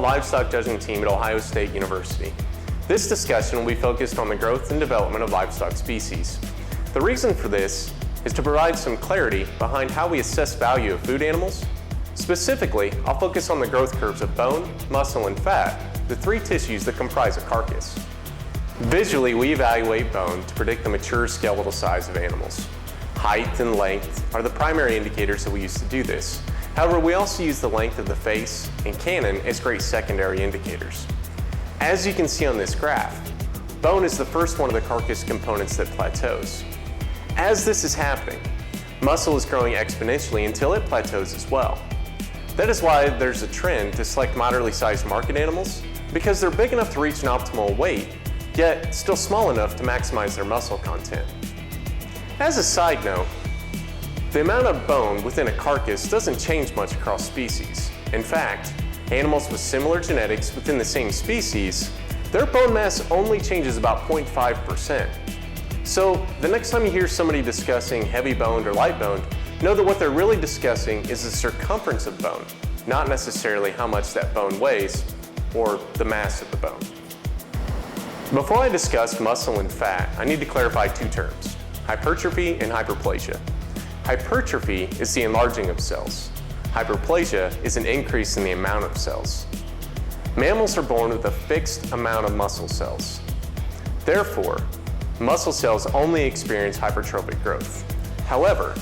the livestock judging team at Ohio State University. This discussion will be focused on the growth and development of livestock species. The reason for this is to provide some clarity behind how we assess value of food animals. Specifically, I'll focus on the growth curves of bone, muscle, and fat, the three tissues that comprise a carcass. Visually, we evaluate bone to predict the mature skeletal size of animals. Height and length are the primary indicators that we use to do this. However, we also use the length of the face and cannon as great secondary indicators. As you can see on this graph, bone is the first one of the carcass components that plateaus. As this is happening, muscle is growing exponentially until it plateaus as well. That is why there's a trend to select moderately sized market animals, because they're big enough to reach an optimal weight, yet still small enough to maximize their muscle content. As a side note, the amount of bone within a carcass doesn't change much across species. In fact, animals with similar genetics within the same species, their bone mass only changes about 0.5%. So the next time you hear somebody discussing heavy boned or light boned, know that what they're really discussing is the circumference of bone, not necessarily how much that bone weighs or the mass of the bone. Before I discuss muscle and fat, I need to clarify two terms: hypertrophy and hyperplasia. Hypertrophy is the enlarging of cells. Hyperplasia is an increase in the amount of cells. Mammals are born with a fixed amount of muscle cells. Therefore, muscle cells only experience hypertrophic growth. However,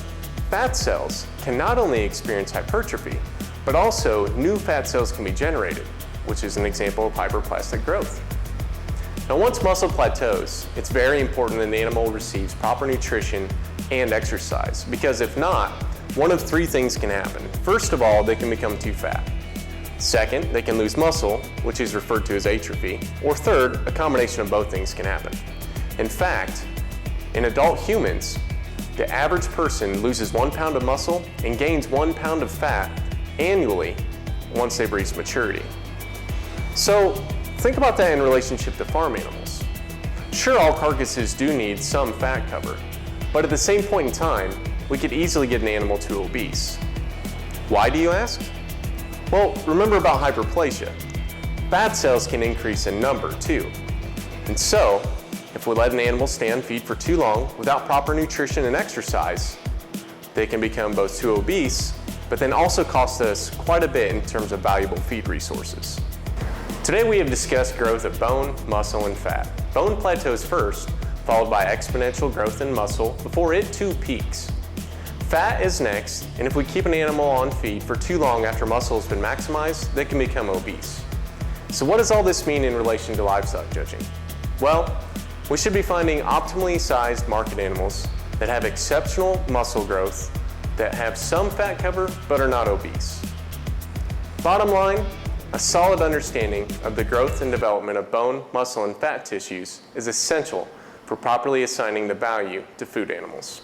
fat cells can not only experience hypertrophy, but also new fat cells can be generated, which is an example of hyperplastic growth. Now, once muscle plateaus, it's very important that the animal receives proper nutrition and exercise, because if not, one of three things can happen. First of all, they can become too fat. Second, they can lose muscle, which is referred to as atrophy. Or third, a combination of both things can happen. In fact, in adult humans, the average person loses 1 pound of muscle and gains 1 pound of fat annually once they've reached maturity. So think about that in relationship to farm animals. Sure, all carcasses do need some fat cover, but at the same point in time, we could easily get an animal to obese. Why, do you ask? Well, remember about hyperplasia. Fat cells can increase in number too. And so, if we let an animal stay on feed for too long without proper nutrition and exercise, they can become both too obese, but then also cost us quite a bit in terms of valuable feed resources. Today we have discussed growth of bone, muscle, and fat. Bone plateaus first, followed by exponential growth in muscle before it too peaks. Fat is next, and if we keep an animal on feed for too long after muscle has been maximized, they can become obese. So what does all this mean in relation to livestock judging? Well, we should be finding optimally sized market animals that have exceptional muscle growth, that have some fat cover but are not obese. Bottom line, a solid understanding of the growth and development of bone, muscle, and fat tissues is essential for properly assigning the value to food animals.